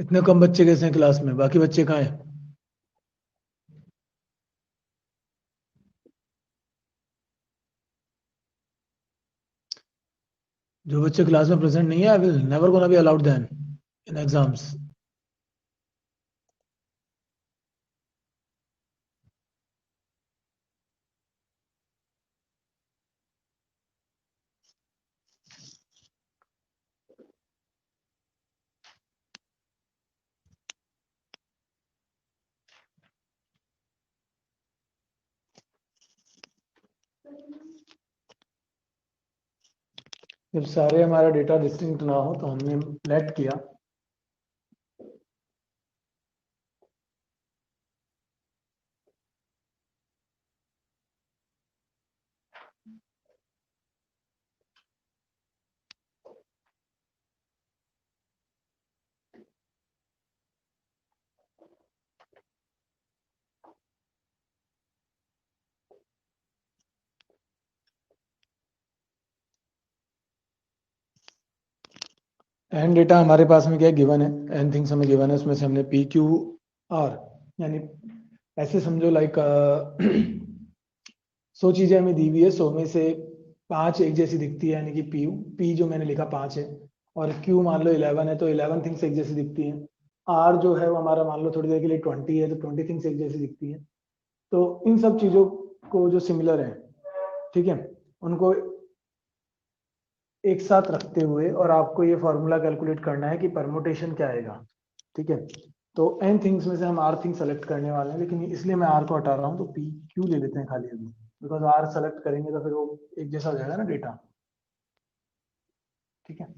इतने कम बच्चे कैसे हैं क्लास में? बाकी बच्चे कहाँ हैं? जो बच्चे क्लास में प्रेजेंट नहीं है, I will never gonna be allowed then in exams. जब सारे हमारा डेटा डिस्टिंक्ट ना हो तो हमने लेट किया. एन डेटा हमारे पास में क्या गिवन है, एन थिंग्स हमें गिवन है, उसमें से हमने पी क्यू आर, यानी ऐसे समझो लाइक 100 चीजें हमें दी हुई है, 100 में से 5 एक जैसी दिखती है, यानी कि पी पी जो मैंने लिखा 5 है, और क्यू मान लो 11 है तो 11 थिंग्स एक जैसी दिखती हैं. आर जो है वो हमारा मान लो थोड़ी देर के लिए 20 है तो 20 थिंग्स एक जैसी दिखती हैं. तो इन सब चीजों को जो सिमिलर है, ठीक है, उनको एक साथ रखते हुए और आपको ये फॉर्मूला कैलकुलेट करना है कि परमुटेशन क्या आएगा. ठीक है, तो एन थिंग्स में से हम आर थिंग सेलेक्ट करने वाले हैं, लेकिन इसलिए मैं आर को हटा रहा हूँ, तो पी क्यू ले लेते हैं खाली अभी, बिकॉज आर सेलेक्ट करेंगे तो फिर वो एक जैसा हो जाएगा ना डेटा. ठीक है.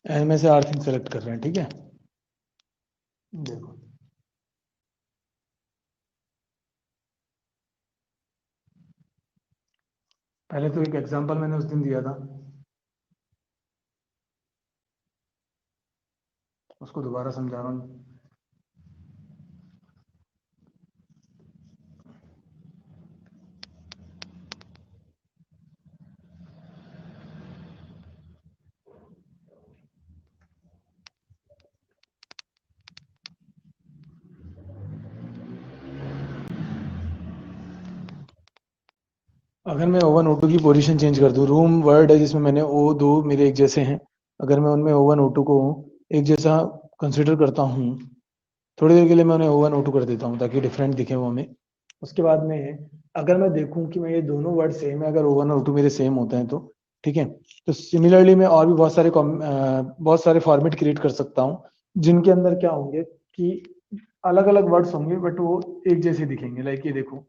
एन में से आर थिंग सेलेक्ट कर रहे हैं. ठीक है, देखो पहले तो एक एग्जांपल मैंने उस दिन दिया था, उसको दोबारा समझा रहा हूँ. अगर मैं O1 O2 की पोजीशन चेंज कर दूं, रूम वर्ड है जिसमें मैंने ओ दो मेरे एक जैसे हैं, अगर मैं उनमें O1 O2 को एक जैसा कंसिडर करता हूँ, थोड़ी देर के लिए मैं उन्हें O1 O2 कर देता हूँ ताकि डिफरेंट दिखे वो हमें. उसके बाद में अगर मैं देखूं कि मैं ये दोनों वर्ड सेम है, अगर O1 और O2 मेरे सेम होते हैं तो ठीक है, तो सिमिलरली मैं और भी बहुत सारे फॉर्मेट क्रिएट कर सकता हूँ, जिनके अंदर क्या होंगे कि अलग अलग वर्ड्स होंगे बट वो एक जैसे दिखेंगे. लाइक ये देखो,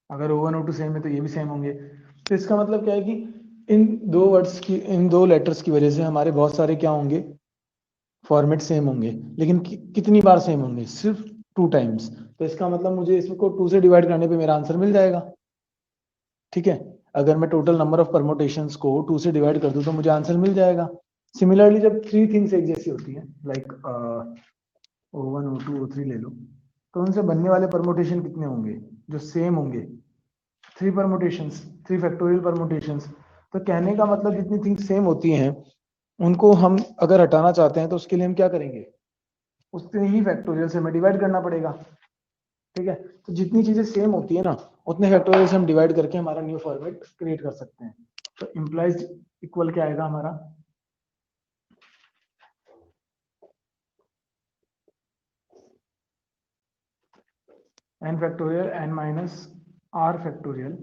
अगर O1 O2 सेम है तो ये भी सेम होंगे. तो इसका मतलब क्या है कि इन दो लेटर्स की वजह से हमारे बहुत सारे क्या होंगे, फॉर्मेट सेम होंगे, लेकिन कितनी बार सेम होंगे? सिर्फ 2 टाइम्स. तो इसका मतलब मुझे इसको 2 से डिवाइड करने पे मेरा आंसर मिल जाएगा. ठीक है, अगर मैं टोटल नंबर ऑफ परमोटेशंस को 2 से डिवाइड कर दूं तो मुझे आंसर मिल जाएगा. सिमिलरली जब 3 थिंग्स एक जैसी होती हैं, लाइक O1 O2 O3 ले लो, तो उनसे बनने वाले परमोटेशन कितने होंगे जो सेम होंगे? 3 परमोटेशंस, 3 फैक्टोरियल परमोटेशंस. तो कहने का मतलब जितनी थिंग्स सेम होती हैं उनको हम अगर हटाना चाहते हैं तो उसके लिए हम क्या करेंगे, उतने ही फैक्टोरियल से हमें डिवाइड करना पड़ेगा. ठीक है, तो जितनी चीजें सेम होती है ना, उतने फैक्टोरियल से हम डिवाइड करके हमारा न्यू फॉर्मेट क्रिएट कर सकते हैं. तो इम्प्लाइज इक्वल क्या आएगा हमारा, n factorial n minus r factorial,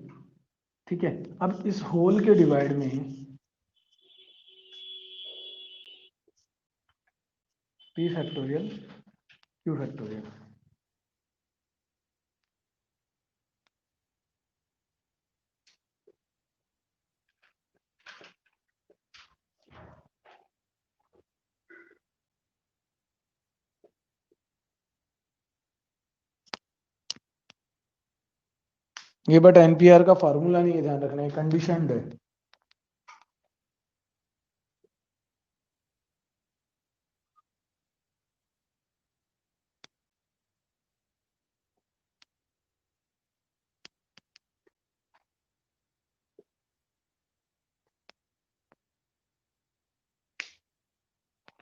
ठीक है। अब इस होल के डिवाइड में p फैक्टोरियल q फैक्टोरियल, ये बट एनपीआर का फॉर्मूला नहीं है, ध्यान रखना है, कंडीशनड है।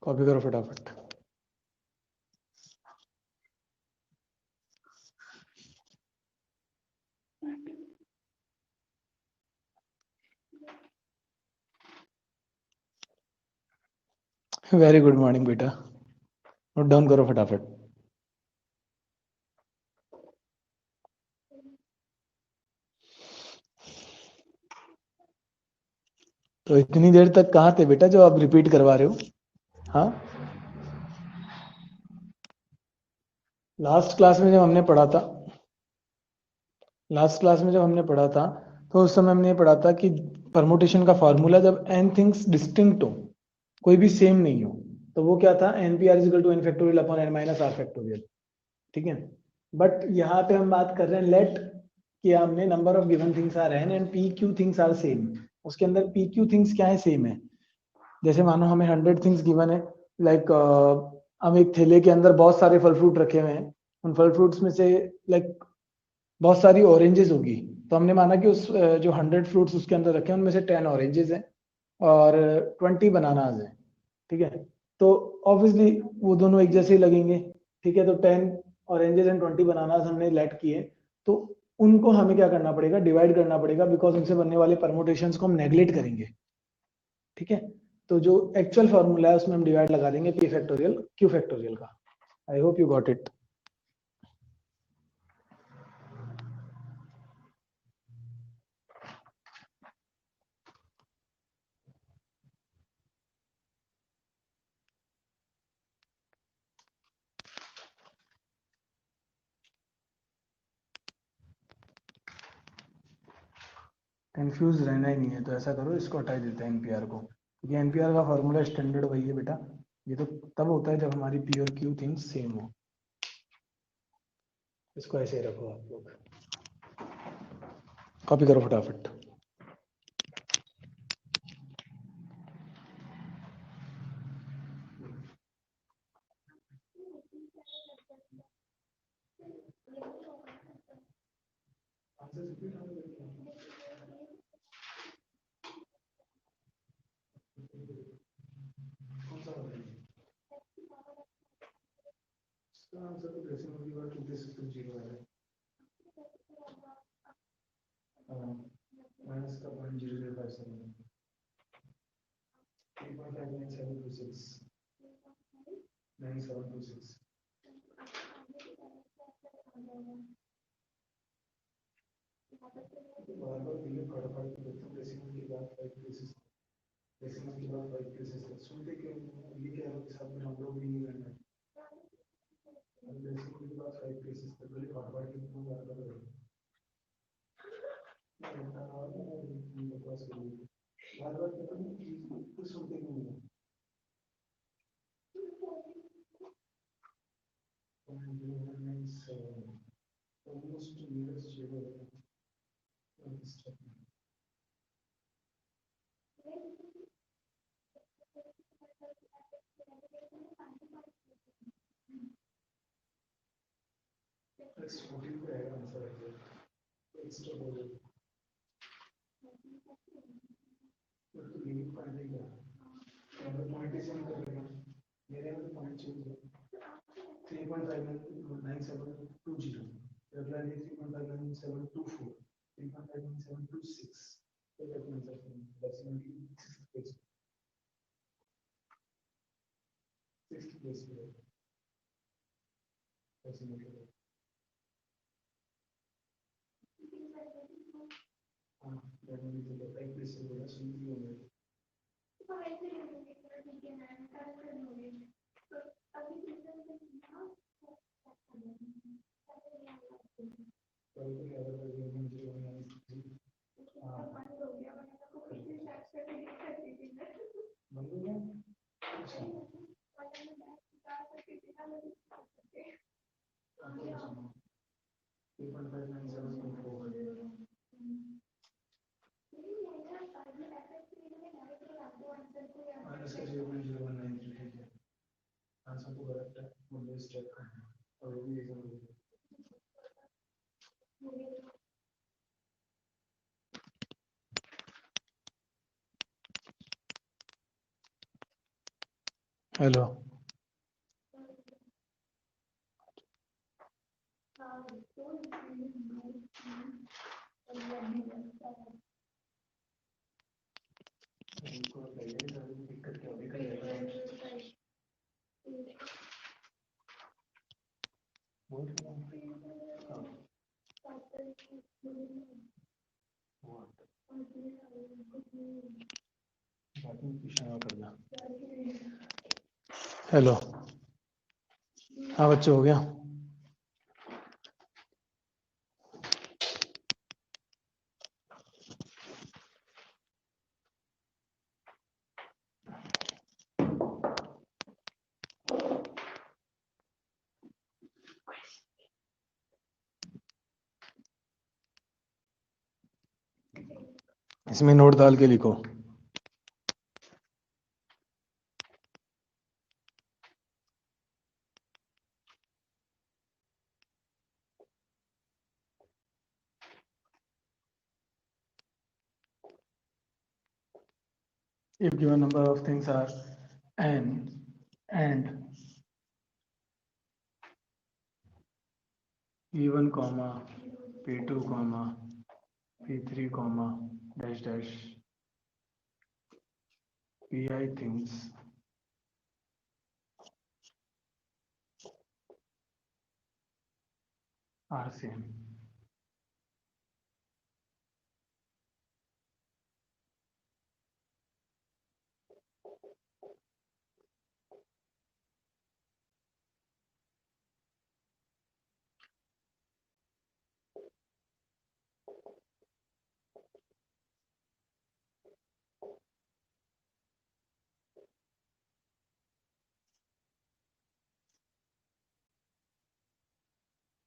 कॉपी करो फटाफट। वेरी गुड मॉर्निंग बेटा, नोट डाउन करो फटाफट। तो इतनी देर तक कहाँ थे बेटा जो आप रिपीट करवा रहे हो? हाँ, लास्ट क्लास में जब हमने पढ़ा था, लास्ट क्लास में जब हमने पढ़ा था, तो उस समय हमने पढ़ा था कि परमुटेशन का फॉर्मूला जब n थिंग्स डिस्टिंक्ट हो, कोई भी सेम नहीं हो, तो वो क्या था, npr is equal to n factorial upon n minus r factorial, ठीक है। बट यहाँ पे हम बात कर रहे हैं लेट कि हमने number of given things are n and p q things are same. उसके अंदर p q थिंग्स क्या है, सेम है। जैसे मानो हमें 100 थिंग्स गिवन है, लाइक हम एक थैले के अंदर बहुत सारे फल फ्रूट रखे हुए हैं, उन फल फ्रूट्स में से लाइक बहुत सारी ऑरेंजेस होगी, तो हमने माना कि उस जो 100 फ्रूट्स उसके अंदर रखे हैं उनमें से 10 ऑरेंजेस हैं और 20 बनानाज हैं, ठीक है। तो ऑब्वियसली वो दोनों एक जैसे ही लगेंगे, ठीक है। तो 10 ऑरेंजेस एंड 20 बनानाज हमने लेट किए, तो उनको हमें क्या करना पड़ेगा, डिवाइड करना पड़ेगा, बिकॉज उनसे बनने वाले परमोटेशंस को हम नेग्लेक्ट करेंगे, ठीक है। तो जो एक्चुअल फॉर्मूला है उसमें हम डिवाइड लगा देंगे p फैक्टोरियल q फैक्टोरियल का। I hope you got it. Confuse रहना ही नहीं है तो ऐसा करो, इसको हटा ही देते हैं एनपीआर को, क्योंकि एनपीआर का फॉर्मूला स्टैंडर्ड वही है बेटा। ये तो तब होता है जब हमारी पी और क्यू थिंग्स सेम हो। इसको ऐसे ही रखो आप लोग, कॉपी करो फटाफट। माइनस का 0.0057 3.59726 बार बार दिए फटाफट देखो, डेसिमल के बाद 5 केसेस, डेसिमल के बाद 5 केसेस सुनते क्यों, ये क्या है कि साथ में हम लोग भी नहीं करना है। डेसिमल के बाद 5 केसेस तक पहले फटाफट कितना बार बार करो, बार बार कुछ सुनते क्यों नहीं। Almost 2 years zero. Next 14 पे आएगा आंसर है, एक्स्ट्रा बोलो तो लिमिट पॉइंट है क्या, मतलब पॉइंट इसे कर लेगा, मेरे में पॉइंट चेंज है 3.59720, अगला है 3.59724, 3.59726, तो क्या आंसर है, डेसिमल की 6th प्लेस पे डेसिमल हेलो, हेलो, हाँ बच्चे हो गया। इसमें नोट डाल के लिखो। If given number of things are n and p1 comma p2 comma p3 comma dash dash pi things are same.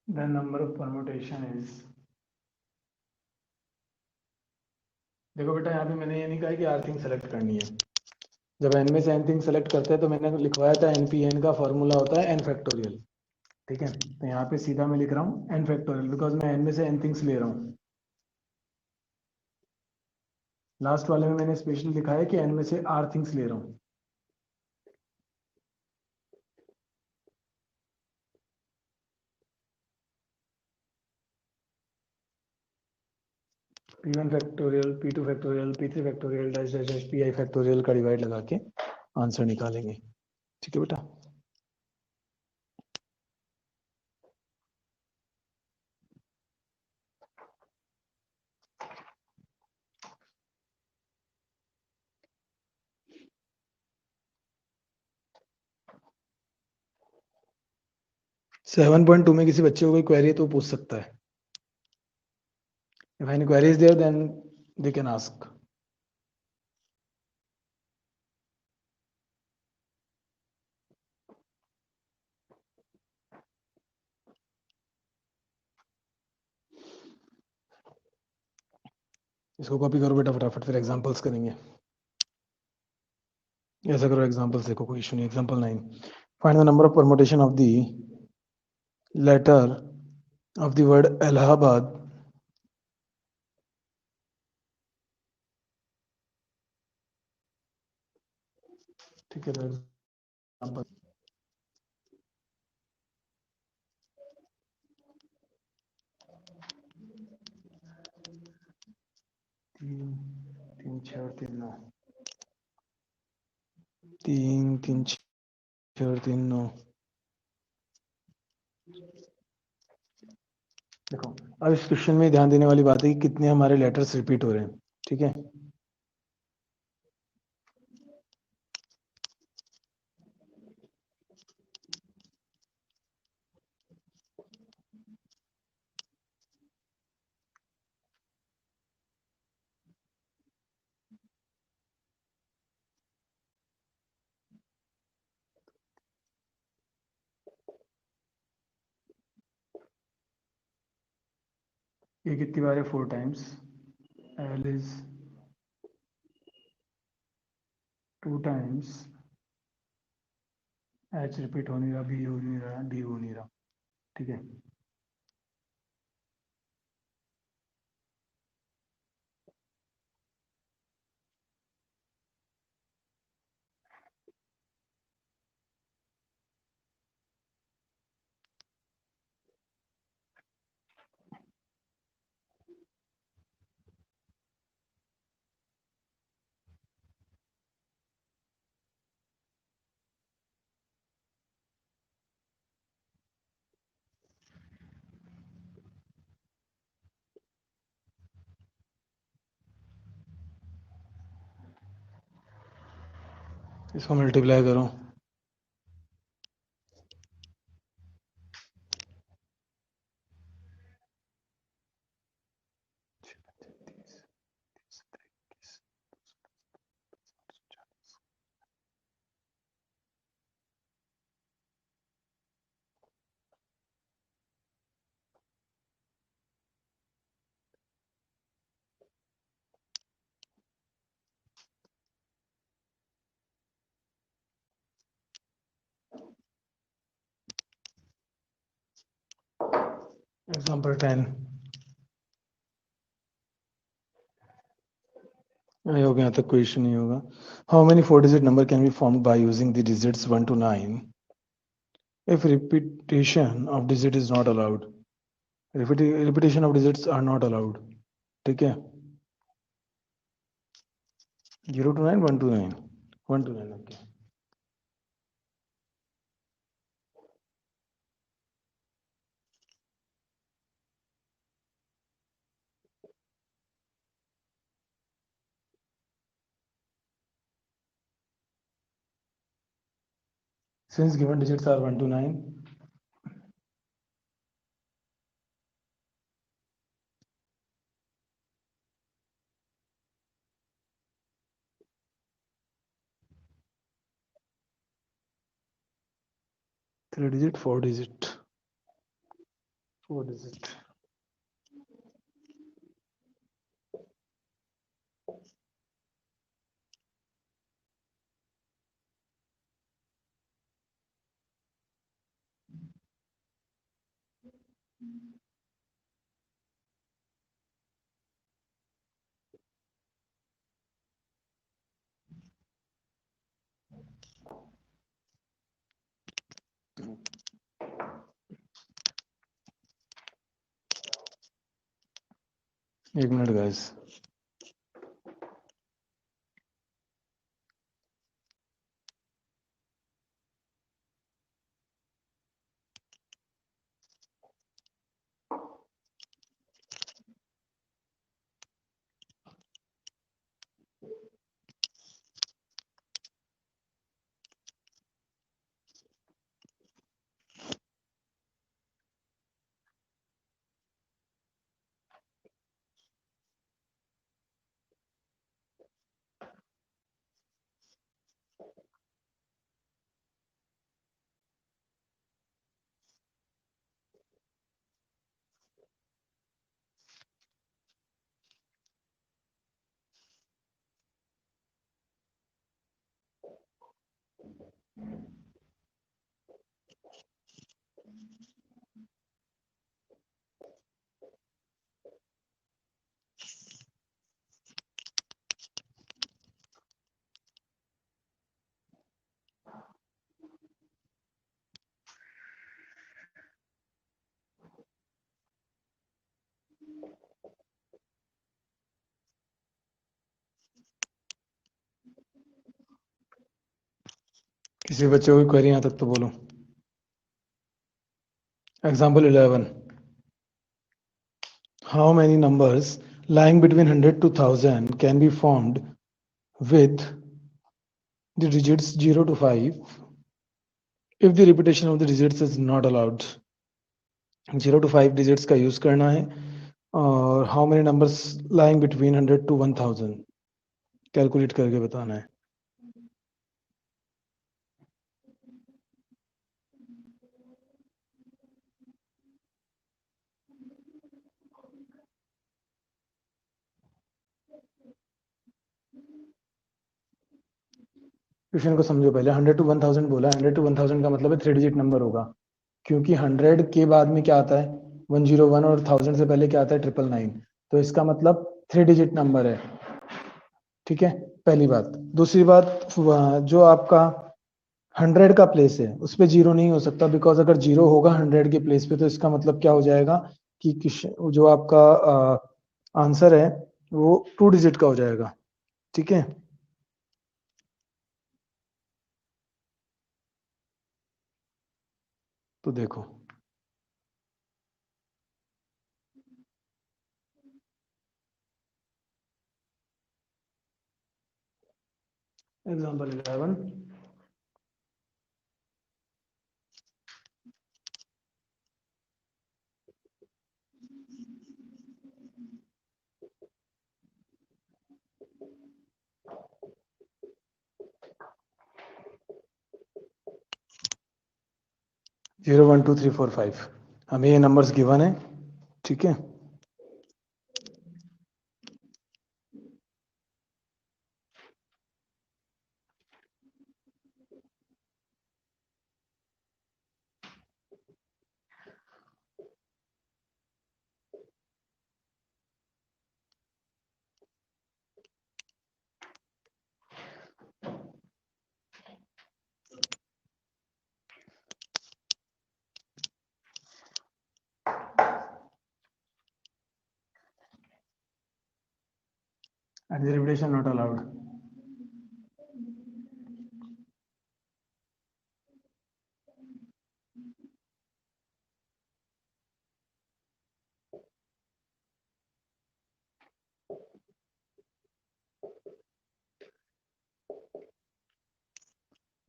The number of permutation is, देखो बेटा यहाँ पे मैंने ये नहीं कहा कि आर थिंग सेलेक्ट करनी है। जब एन में से एन थिंग सेलेक्ट करते हैं तो मैंने लिखवाया था एन पी एन का फॉर्मूला होता है एन फैक्टोरियल। ठीक है, तो यहाँ पे सीधा मैं लिख रहा हूँ एन फैक्टोरियल बिकॉज मैं एन में से एन थिंग्स ले रहा हूँ। लास्ट वाले में मैंने स्पेशली लिखा है कि एन में से आर थिंग्स ले रहा हूँ। p1 factorial p2 factorial p3 factorial dash dash dash pi factorial का डिवाइड लगा के आंसर निकालेंगे। ठीक है बेटा। सेवन पॉइंट टू में किसी बच्चे को कोई क्वेरी है तो पूछ सकता है। If any query is there, then they can ask. इसको कॉपी करो बेटा फटाफट, फिर एग्जांपल्स करेंगे। ऐसा करो, एग्जांपल्स देखो, कोई इशू नहीं। Example 9, find the number of permutation of the letter of the word Allahabad ठीक है। एग्जांपल तीन तीन छः और तीन नौ, तीन तीन छः और तीन नौ। देखो अब इस क्वेश्चन में ध्यान देने वाली बात है कि कितने हमारे लेटर्स रिपीट हो रहे हैं। ठीक है। ये कितनी बार है? 4 times. L is 2 times. H repeat हो नहीं रहा, बी हो नहीं रहा, डी हो नहीं रहा। ठीक है। इसको मल्टीप्लाई करो। एग्जाम्पल 10। आई होप यहाँ तक कोई इशू नहीं होगा। How many 4 digit number can be formed by using the digits 1 to 9 if repetition of digit is not allowed? Repetition of digits are not allowed। ठीक है। 0 to 9, 1 to 9, 1 to 9। Okay. Since given digits are 1 to 9, three digit, 4 digit, 4 digit। एक minute guys. किसी बच्चे को query यहाँ तक तो बोलो। Example 11। How many numbers lying between 100 to 1000 can be formed with the digits 0 to 5 if the repetition of the digits is not allowed. 0 to 5 digits का use करना है और how many numbers lying between 100 to 1000 calculate करके बताना है. Question को समझो पहले. 100 to 1000 बोला. 100 to 1000 का मतलब है 3 डिजिट नंबर होगा, क्योंकि 100 के बाद में क्या आता है 101 और 1000 से पहले क्या आता है 999. तो इसका मतलब 3 डिजिट नंबर है. ठीक है, पहली बात. दूसरी बात, जो आपका 100 का प्लेस है उस पर जीरो नहीं हो सकता, बिकॉज अगर जीरो होगा 100 के प्लेस पे तो इसका मतलब क्या हो जाएगा कि जो आपका आंसर है वो 2 डिजिट का हो जाएगा. ठीक है, तो देखो एग्जांपल 11. 0 1 2 3 4 5 हमें ये नंबर्स गिवन है. ठीक है, and the repetition not allowed.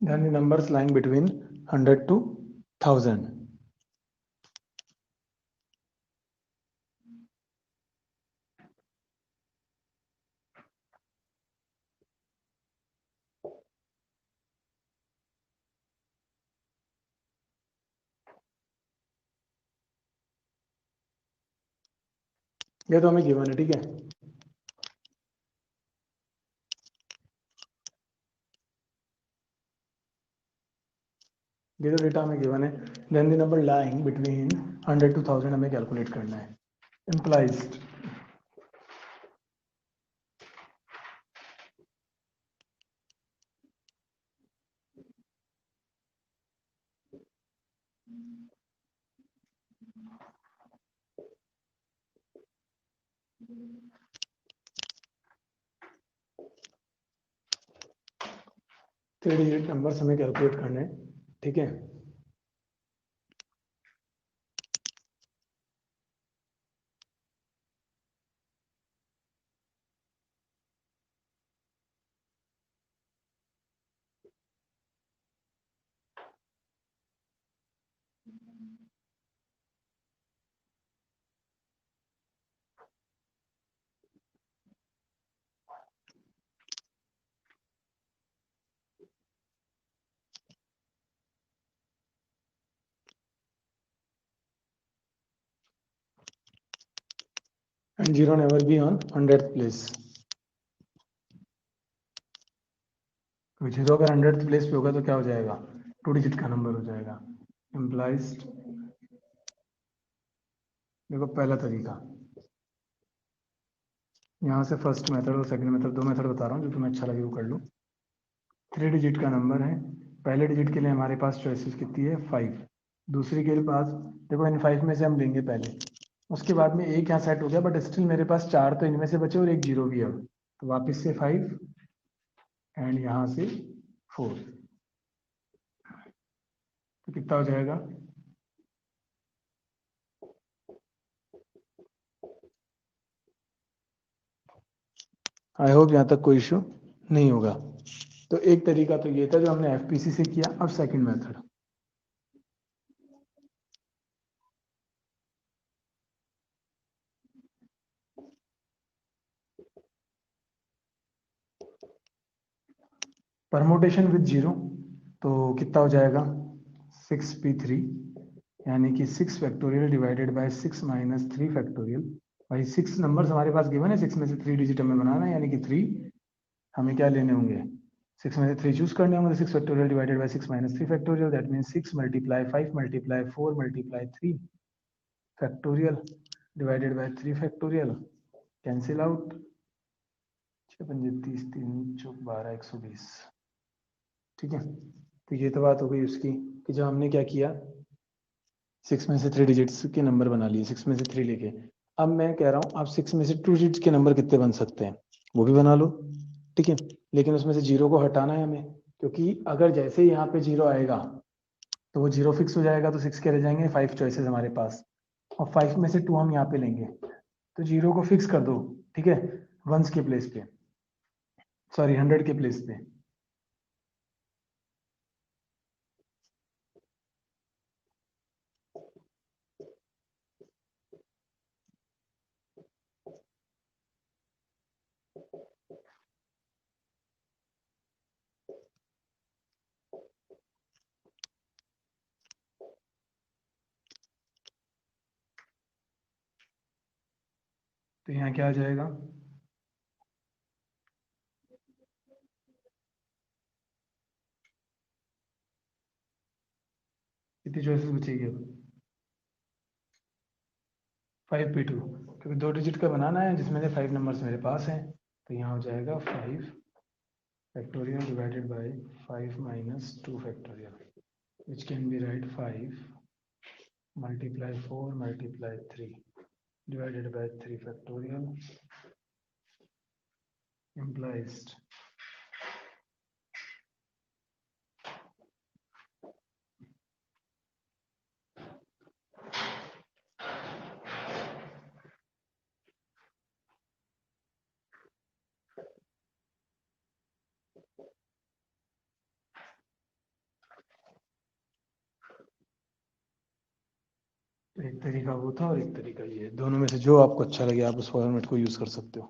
Then the numbers lying between 100 to 1000. ये तो हमें गिवन है. ठीक है, ये तो डेटा हमें गिवन है. Then the number lying between 100 to 1000 हमें कैलकुलेट करना है. इम्प्लाइज थ्री डिजिट नंबर्स हमें कैलकुलेट करने हैं. ठीक है, and zero never be on 100th place. तो जीरो अगर 100th प्लेस पे होगा तो क्या हो जाएगा 2 डिजिट का नंबर हो जाएगा. इम्प्लाइज देखो पहला तरीका, यहाँ से फर्स्ट मेथड और सेकंड मेथड, दो मेथड बता रहा हूँ जो तुम्हें अच्छा लगे वो कर लो. 3 डिजिट का नंबर है. पहले डिजिट के लिए हमारे पास चॉइसेस कितनी है 5. दूसरी के पास देखो इन 5 में से हम लेंगे पहले, उसके बाद में एक यहाँ सेट हो गया, बट स्टिल मेरे पास 4 तो इनमें से बचे और एक जीरो भी है. तो वापस से 5 एंड यहाँ से 4, तो कितना हो जाएगा आई होप यहाँ तक कोई इशू नहीं होगा। तो एक तरीका तो ये था जो हमने एफपीसी से किया। अब second method, permutation with zero. तो कितना हो जाएगा 6p3, यानी कि 6 factorial divided by 6 minus 3 factorial. भाई 6 नंबर्स हमारे पास गिवन है, 6 में से 3 डिजिट हमें बनाना है, यानी कि 3 हमें क्या लेने होंगे, 6 में से 3 चूज करने होंगे। 6 factorial divided by 6 minus 3 factorial, that means 6 multiply 5 multiply 4 multiply 3 factorial divided by 3 factorial, cancel out, 6 पंजे 30, 3 चौक 12, 120। ठीक है, तो ये तो बात हो गई उसकी कि जब हमने क्या किया, 6 में से 3 डिजिट्स के नंबर बना लिए, 6 में से 3 लेके। अब मैं कह रहा हूँ आप 6 में से 2 डिजिट्स के नंबर कितने बन सकते हैं वो भी बना लो। ठीक है, लेकिन उसमें से जीरो को हटाना है हमें, क्योंकि अगर जैसे ही यहाँ पे जीरो आएगा तो वो जीरो फिक्स हो जाएगा, तो 6 के रह जाएंगे 5 चॉइसेस हमारे पास, और 5 में से 2 हम यहाँ पे लेंगे, तो जीरो को फिक्स कर दो। ठीक है, वंस के प्लेस पे, सॉरी 100 के प्लेस पे। तो यहाँ क्या आ जाएगा, कितनी चॉइसेस बचेगी अब, 5p2, क्योंकि 2 डिजिट का बनाना है जिसमें से 5 नंबर्स मेरे पास हैं। तो यहाँ हो जाएगा 5 factorial divided by 5 minus 2 factorial, which can be write 5 multiply 4 multiply 3 divided by 3 factorial implies। एक तरीका वो था और एक तरीका ये, दोनों में से जो आपको अच्छा लगे आप उस फॉर्मेट को यूज कर सकते हो।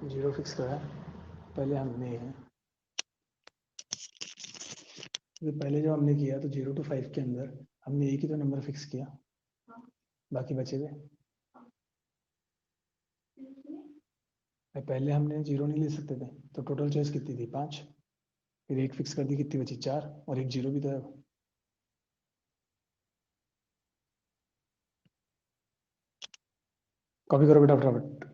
जीरो फिक्स करा है पहले हमने, ये पहले जब हमने किया तो 0 to 5 के अंदर हमने एक ही तो नंबर फिक्स किया, बाकी बचे हुए पहले हमने जीरो नहीं ले सकते थे, तो टोटल चॉइस कितनी थी 5, फिर एक फिक्स कर दी, कितनी बची 4, और एक जीरो भी था। कॉपी करो बेटा फटाफट।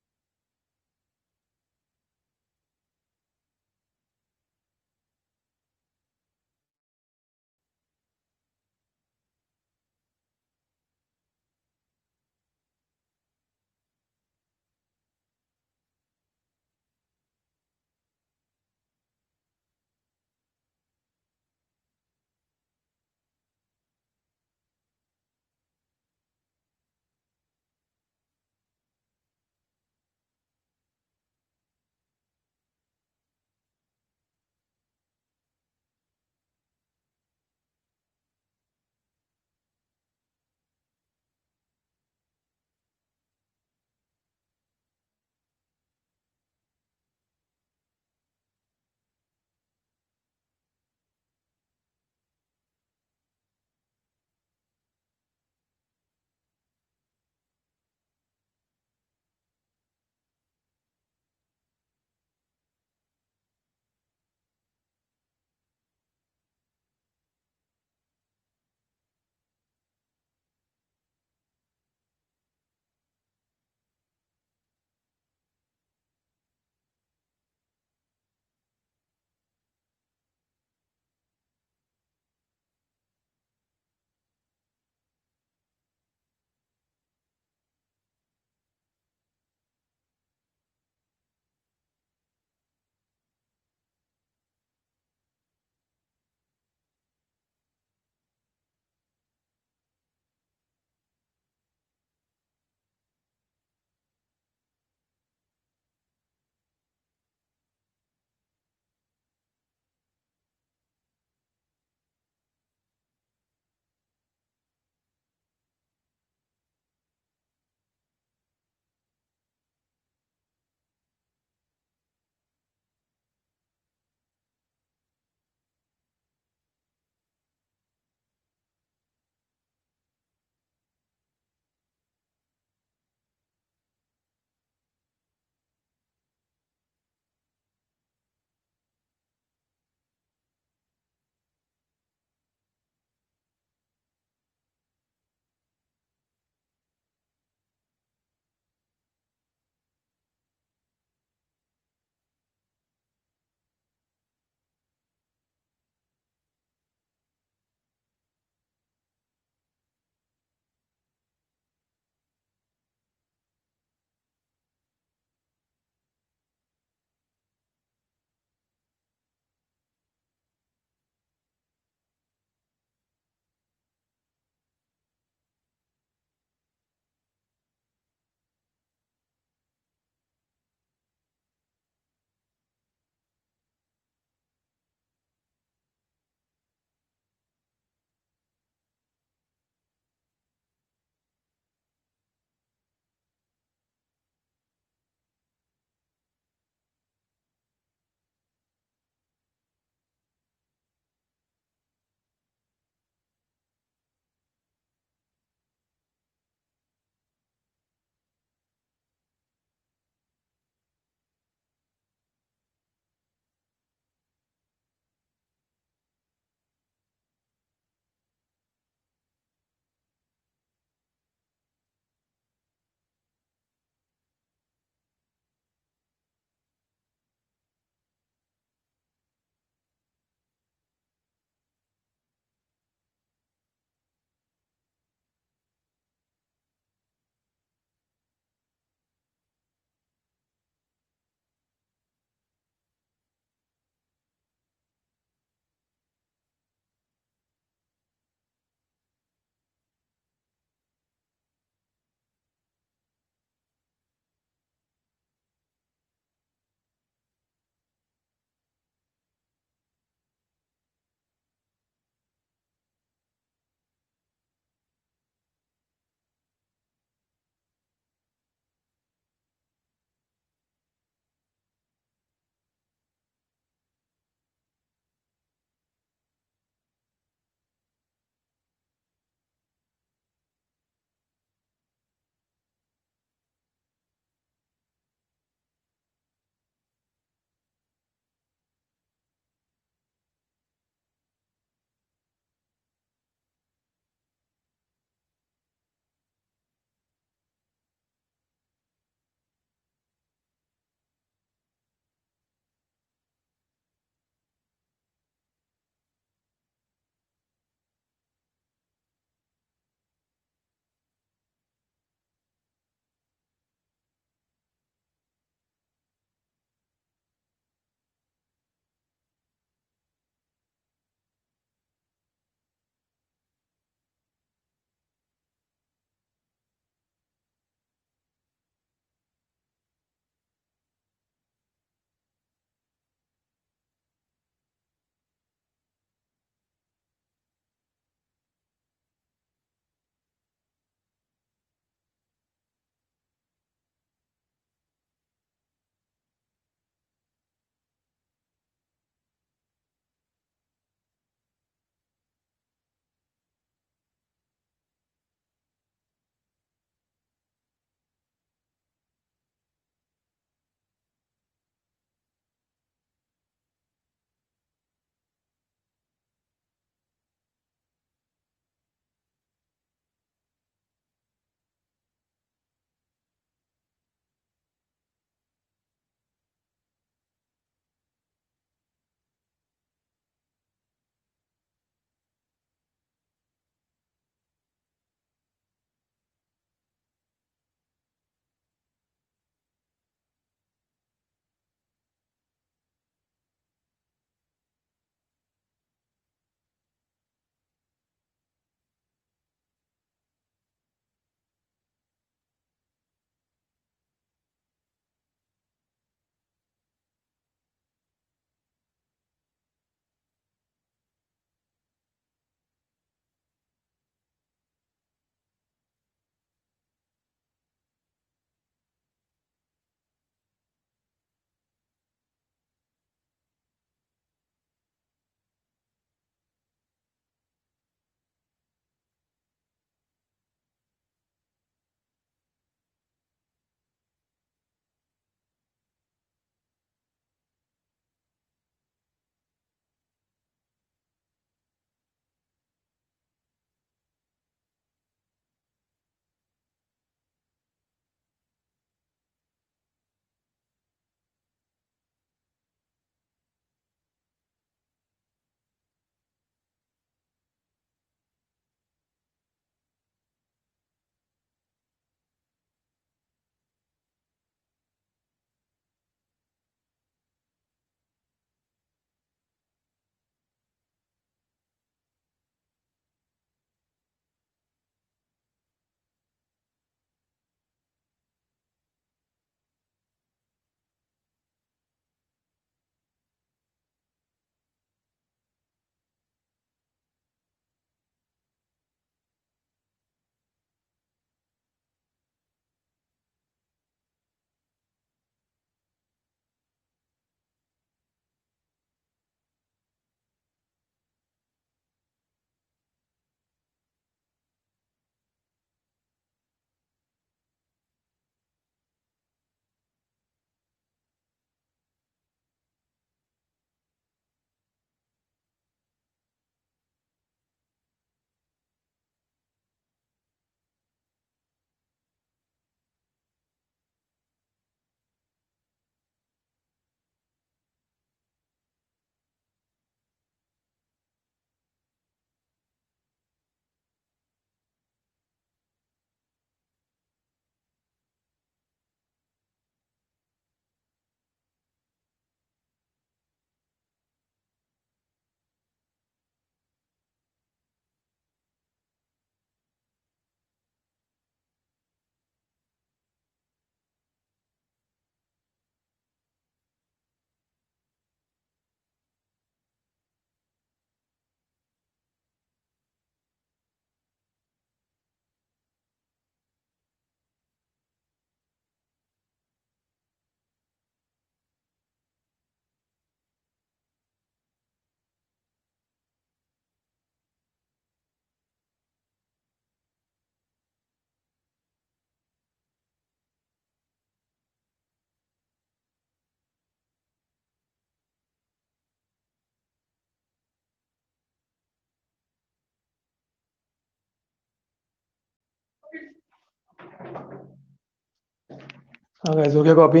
हाँ गाइस, हो गया कॉपी?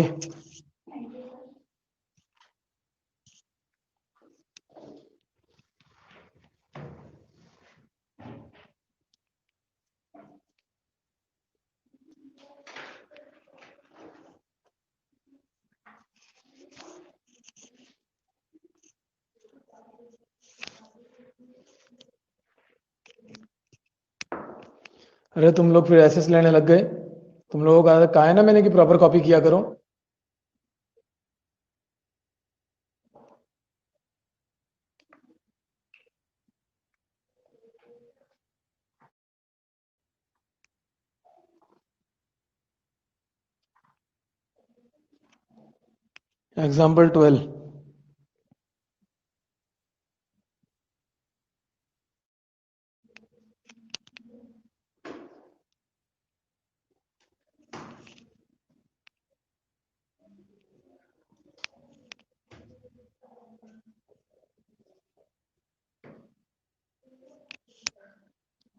अरे तुम लोग फिर एसेस लेने लग गए। तुम लोगों का कहा है ना मैंने कि प्रॉपर कॉपी किया करो। Example 12।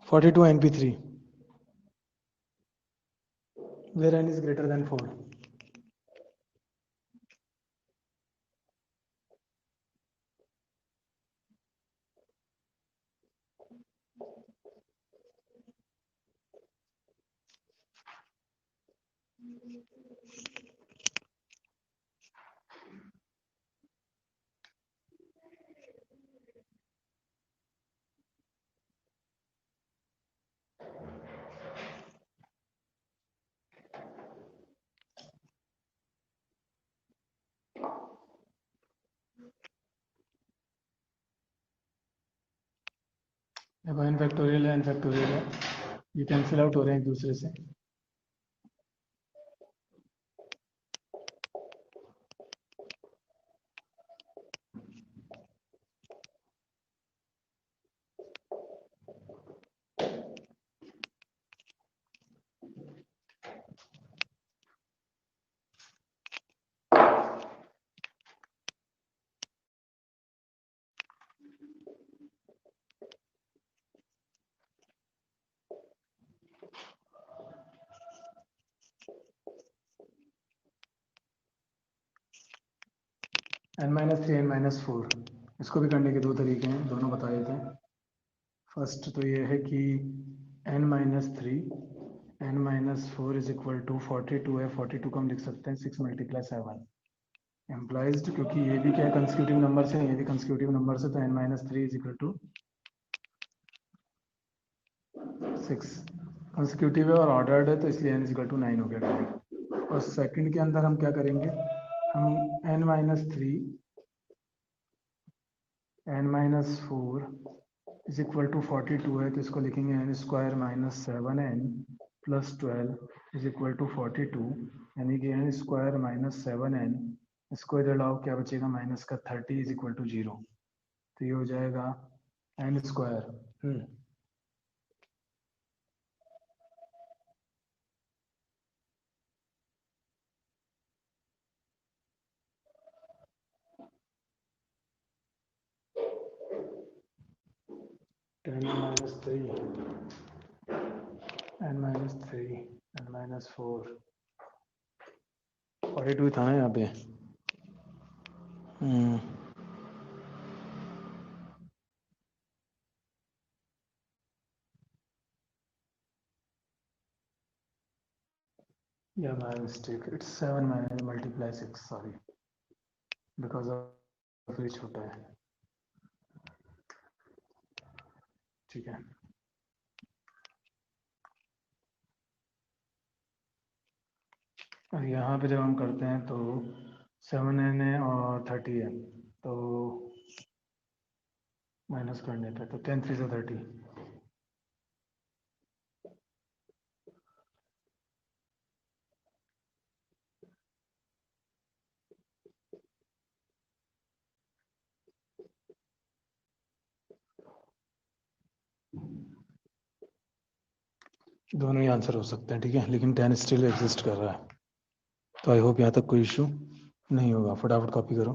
(42 NP3) where n is greater than 4. देखो n फैक्टोरियल है, n फैक्टोरियल है, ये कैंसिल आउट हो रहे हैं एक दूसरे से। n-3 n-4 इसको भी करने के दो तरीके हैं, दोनों बता देते हैं। फर्स्ट तो ये है कि n-3 n-4 is equal to 42 है, 42 को हम लिख सकते हैं 6 × 7 एम्प्लाइज, क्योंकि ये भी क्या है कंसेक्यूटिव नंबर से, ये भी कंसेक्यूटिव नंबर से, तो n-3 is equal to 6 consecutive है और ऑर्डर्ड है, तो इसलिए n इज इक्वल टू 9 हो गया डायरेक्ट। और सेकंड के अंदर हम क्या करेंगे, हम n-3 n-4 is equal to 42 है, तो इसको लिखेंगे n² - 7n + 12 is equal to 42, यानी कि n² - 7n, इसको इधर लाओ, क्या बचेगा माइनस का 30 इज इक्वल टू 0। तो ये हो जाएगा n²। 10 - 3 n-3 n-4 42 था ना यहाँ पे। Yeah, my mistake. It's 7 × 6. Sorry, because of ये छोटा है। ठीक है, और यहाँ पे जब हम करते हैं तो 7n है और 30 है, तो माइनस करने पे तो 10 3 30। दोनों ही आंसर हो सकते हैं, ठीक है, लेकिन 10 स्टिल एग्जिस्ट कर रहा है। तो आई होप यहाँ तक कोई इशू नहीं होगा। फटाफट कॉपी करो।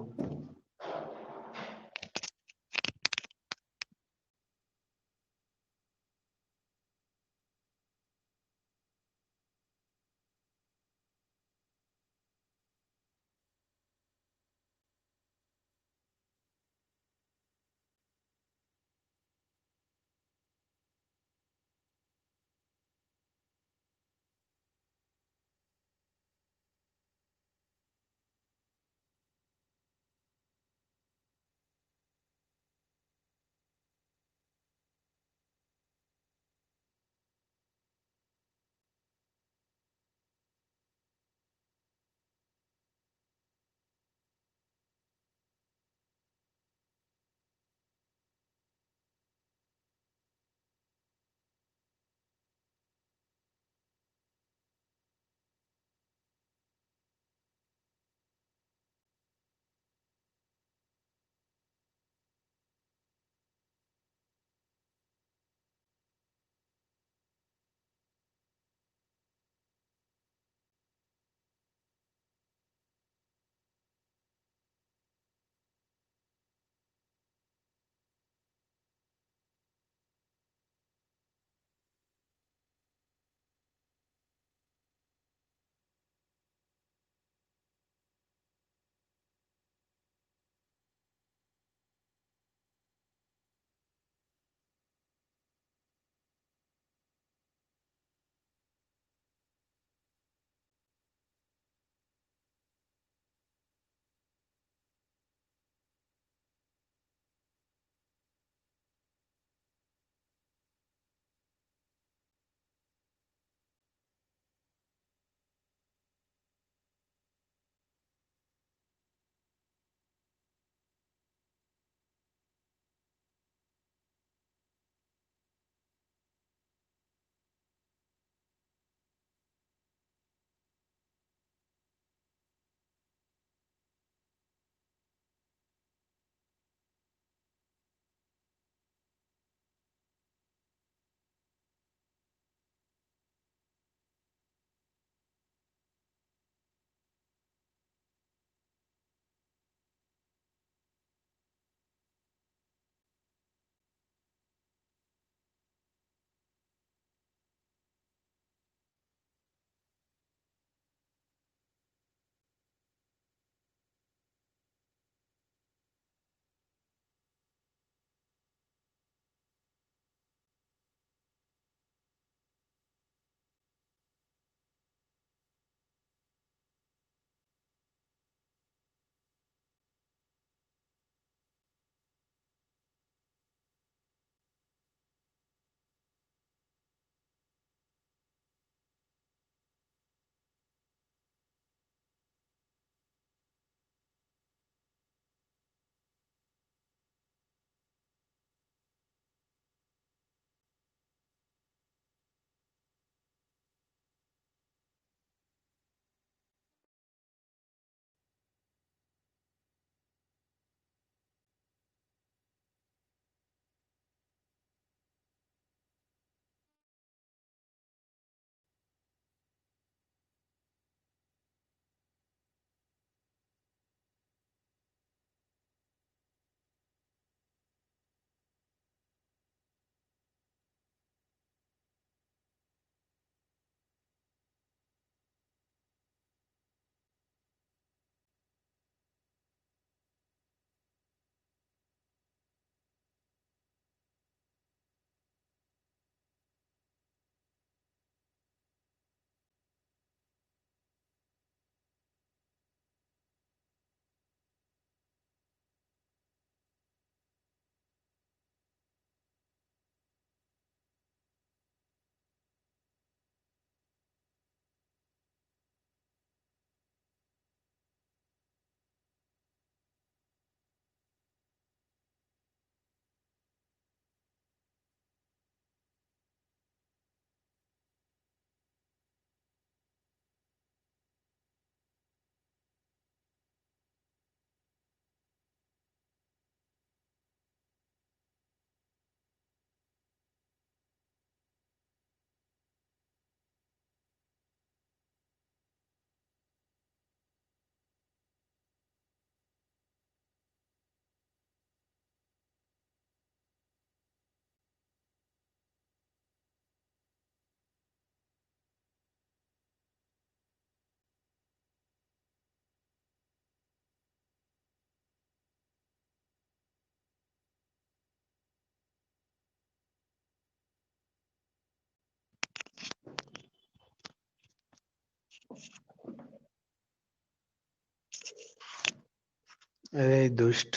अरे दुष्ट,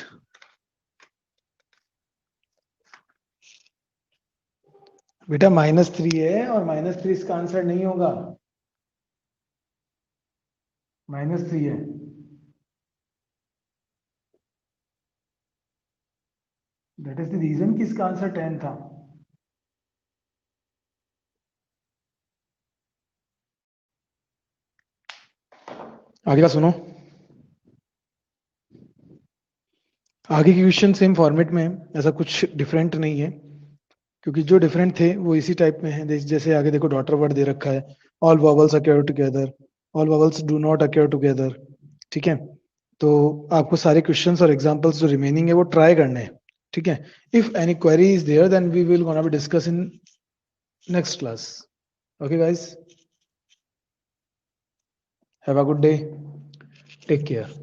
बेटा -3 है और -3 इसका आंसर नहीं होगा, -3 है। दैट इज द रीजन कि इसका आंसर 10 था। आगे का सुनो, आगे की क्वेश्चन सेम फॉर्मेट में है, ऐसा कुछ डिफरेंट नहीं है, क्योंकि जो डिफरेंट थे वो इसी टाइप में है। जैसे आगे देखो डॉटर वर्ड दे रखा है, all vowels acquire together, all vowels do not acquire together, ठीक है। तो आपको सारे क्वेश्चंस और एग्जांपल्स जो रिमेनिंग है वो ट्राई करने हैं, ठीक है। If any query is there then we will gonna be discuss in next class. Okay guys, have a good day, take care.